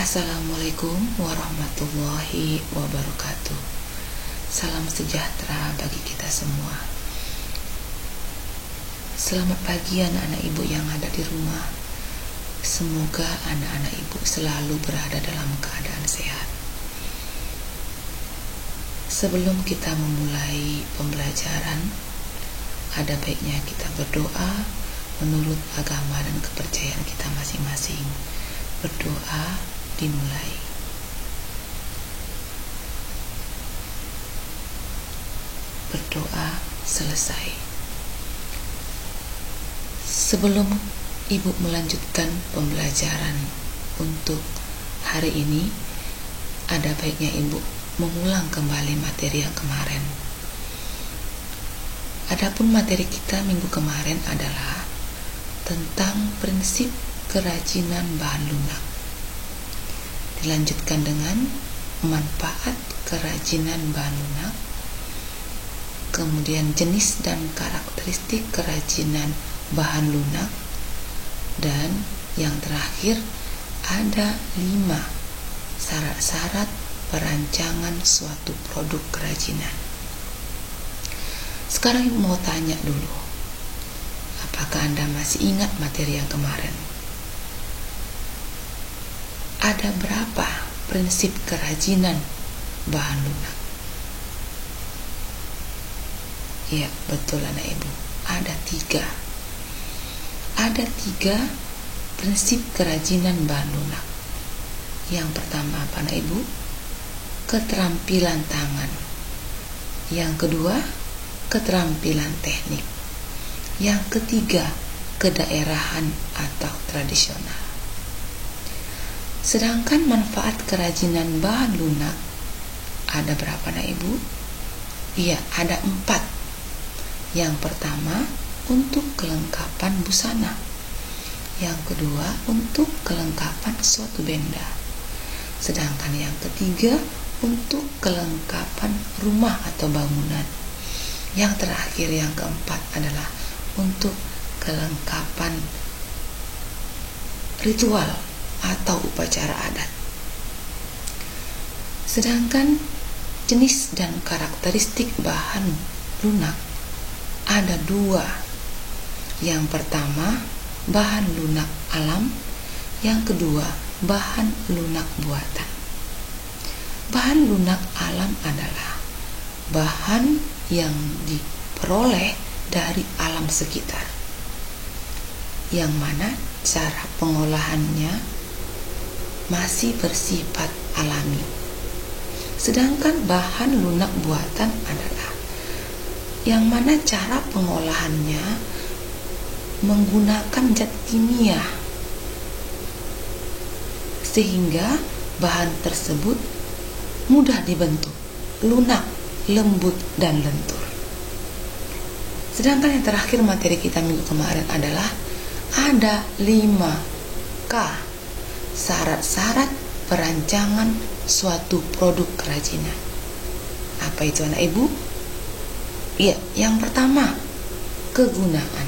Assalamualaikum warahmatullahi wabarakatuh. Salam sejahtera bagi kita semua. Selamat pagi anak-anak ibu yang ada di rumah. Semoga anak-anak ibu selalu berada dalam keadaan sehat. Sebelum kita memulai pembelajaran, ada baiknya kita berdoa menurut agama dan kepercayaan kita masing-masing. Berdoa dimulai. Berdoa selesai. Sebelum ibu melanjutkan pembelajaran untuk hari ini, ada baiknya ibu mengulang kembali materi yang kemarin. Adapun materi kita minggu kemarin adalah tentang prinsip kerajinan bahan lunak. Dilanjutkan dengan manfaat kerajinan bahan lunak, kemudian jenis dan karakteristik kerajinan bahan lunak, dan yang terakhir ada 5 syarat-syarat perancangan suatu produk kerajinan. Sekarang ibu mau tanya dulu, apakah Anda masih ingat materi yang kemarin? Ada berapa prinsip kerajinan bahan lunak? Ya, betul anak ibu, ada 3. Ada 3 prinsip kerajinan bahan lunak. Yang pertama apa anak ibu? Keterampilan tangan. Yang kedua, keterampilan teknik. Yang ketiga, kedaerahan atau tradisional. Sedangkan manfaat kerajinan bahan lunak ada berapa nak ibu? Iya, ada 4. Yang pertama, untuk kelengkapan busana. Yang kedua, untuk kelengkapan suatu benda. Sedangkan yang ketiga, untuk kelengkapan rumah atau bangunan. Yang terakhir, yang keempat adalah untuk kelengkapan ritual atau upacara adat. Sedangkan jenis dan karakteristik bahan lunak ada 2. Yang pertama, bahan lunak alam. Yang kedua, bahan lunak buatan. Bahan lunak alam adalah bahan yang diperoleh dari alam sekitar, yang mana cara pengolahannya masih bersifat alami. Sedangkan bahan lunak buatan adalah yang mana cara pengolahannya menggunakan zat kimia, sehingga bahan tersebut mudah dibentuk, lunak, lembut, dan lentur. Sedangkan yang terakhir materi kita minggu kemarin adalah ada 5K syarat-syarat perancangan suatu produk kerajinan. Apa itu anak ibu? Iya, yang pertama, kegunaan.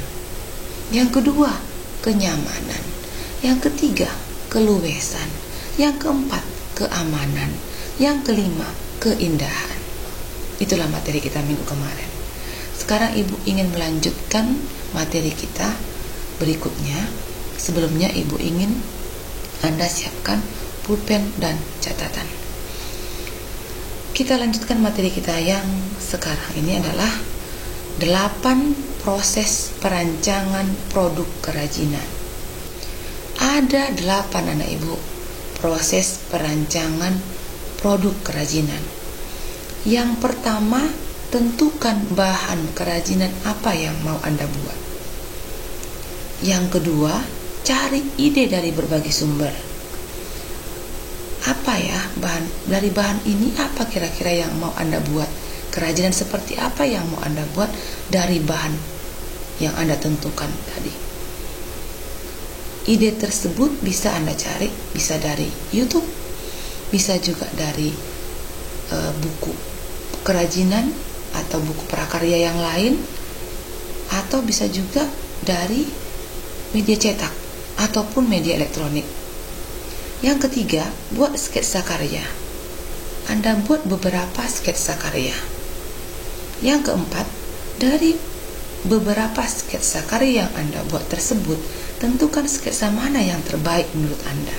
Yang kedua, kenyamanan. Yang ketiga, keluasan. Yang keempat, keamanan. Yang kelima, keindahan. Itulah materi kita minggu kemarin. Sekarang ibu ingin melanjutkan materi kita berikutnya. Sebelumnya ibu ingin Anda siapkan pulpen dan catatan. Kita lanjutkan materi kita yang sekarang ini adalah 8 proses perancangan produk kerajinan. Ada 8 anak ibu proses perancangan produk kerajinan. Yang pertama, tentukan bahan kerajinan apa yang mau Anda buat. Yang kedua, cari ide dari berbagai sumber. Apa ya dari bahan ini, apa kira-kira yang mau Anda buat? Kerajinan seperti apa yang mau Anda buat dari bahan yang Anda tentukan tadi? Ide tersebut bisa Anda cari, bisa dari YouTube, bisa juga dari buku kerajinan atau buku prakarya yang lain, atau bisa juga dari media cetak ataupun media elektronik. Yang ketiga, buat sketsa karya. Anda buat beberapa sketsa karya. Yang keempat, dari beberapa sketsa karya yang Anda buat tersebut, tentukan sketsa mana yang terbaik menurut Anda.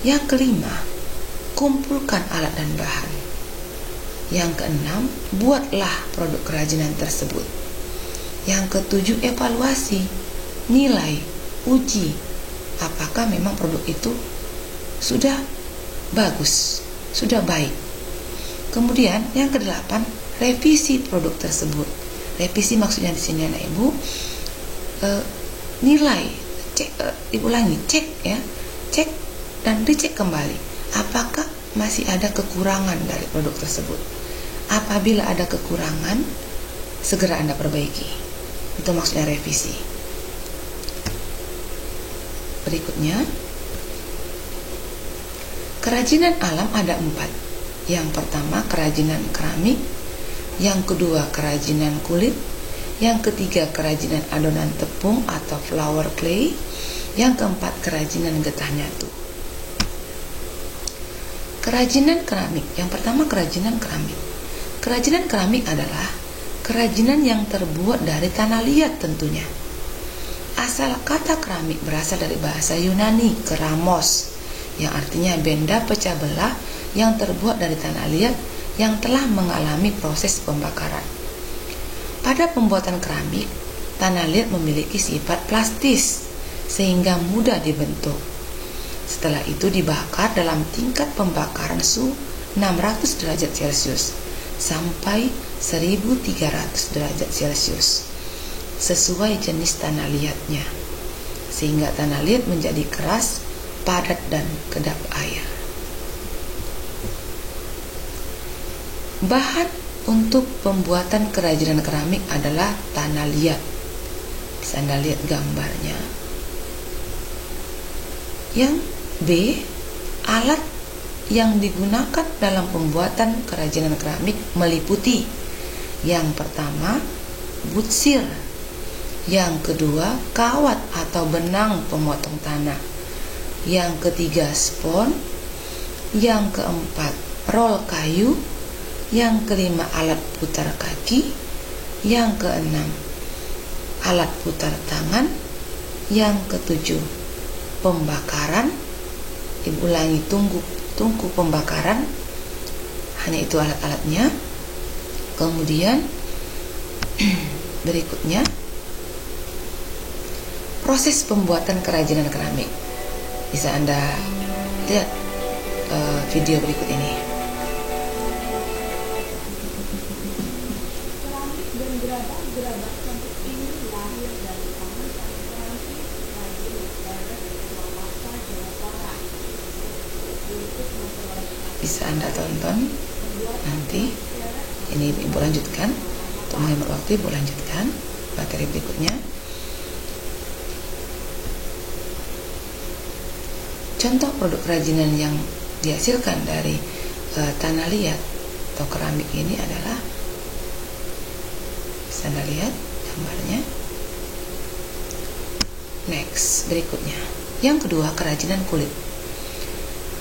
Yang kelima, kumpulkan alat dan bahan. Yang keenam, buatlah produk kerajinan tersebut. Yang ketujuh, evaluasi, nilai, uji, apakah memang produk itu sudah bagus, sudah baik. Kemudian yang kedelapan, revisi produk tersebut. Revisi maksudnya di sini anak ibu, nilai, diulangi, cek ya, cek dan dicek kembali. Apakah masih ada kekurangan dari produk tersebut? Apabila ada kekurangan, segera Anda perbaiki. Itu maksudnya revisi. Berikutnya, kerajinan alam ada 4. Yang pertama, kerajinan keramik. Yang kedua, kerajinan kulit. Yang ketiga, kerajinan adonan tepung atau flour clay. Yang keempat, kerajinan getah nyatu. Kerajinan keramik. Yang pertama, kerajinan keramik. Kerajinan keramik adalah kerajinan yang terbuat dari tanah liat tentunya. Asal kata keramik berasal dari bahasa Yunani, keramos, yang artinya benda pecah belah yang terbuat dari tanah liat yang telah mengalami proses pembakaran. Pada pembuatan keramik, tanah liat memiliki sifat plastis sehingga mudah dibentuk. Setelah itu dibakar dalam tingkat pembakaran suhu 600 derajat Celcius sampai 1300 derajat Celcius sesuai jenis tanah liatnya, sehingga tanah liat menjadi keras, padat dan kedap air. Bahan untuk pembuatan kerajinan keramik adalah tanah liat. Bisa Anda lihat gambarnya. Yang B, alat yang digunakan dalam pembuatan kerajinan keramik meliputi: yang pertama, butsir. Yang kedua, kawat atau benang pemotong tanah. Yang ketiga, spon. Yang keempat, rol kayu. Yang kelima, alat putar kaki. Yang keenam, alat putar tangan. Yang ketujuh, pembakaran. Ibu ulangi, tungku pembakaran. Hanya itu alat-alatnya. Kemudian berikutnya, proses pembuatan kerajinan keramik. Bisa Anda lihat video berikut ini. Keramik dan gerabah-gerabah cantik ini lahir dari tangan keramik rajin Barat Purwakarta, Jawa Barat. Untuk memperoleh Bisa Anda tonton nanti. Ini Ibu lanjutkan. Untuk menghemat waktu, Ibu lanjutkan materi berikutnya. Contoh produk kerajinan yang dihasilkan dari tanah liat atau keramik ini adalah, bisa Anda lihat gambarnya. Next, berikutnya. Yang kedua, kerajinan kulit.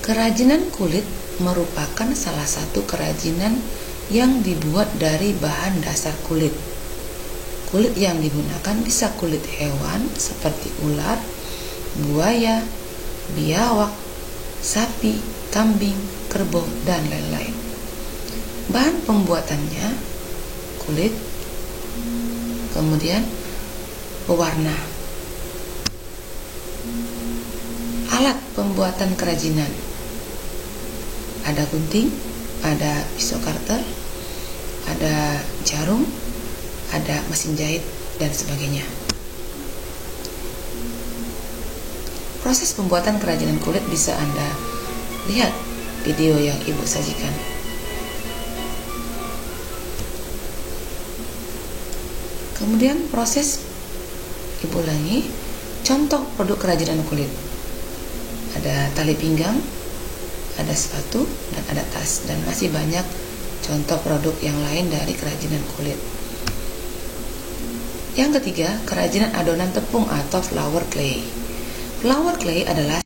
Kerajinan kulit merupakan salah satu kerajinan yang dibuat dari bahan dasar kulit. Kulit yang digunakan bisa kulit hewan seperti ular, buaya, biawak, sapi, kambing, kerbau, dan lain-lain. Bahan pembuatannya kulit, kemudian pewarna. Alat pembuatan kerajinan, ada gunting, ada pisau karter, ada jarum, ada mesin jahit, dan sebagainya. Proses pembuatan kerajinan kulit bisa Anda lihat video yang Ibu sajikan. Kemudian proses, Ibu ulangi, contoh produk kerajinan kulit. Ada tali pinggang, ada sepatu, dan ada tas, dan masih banyak contoh produk yang lain dari kerajinan kulit. Yang ketiga, kerajinan adonan tepung atau flour clay. Flour clay adalah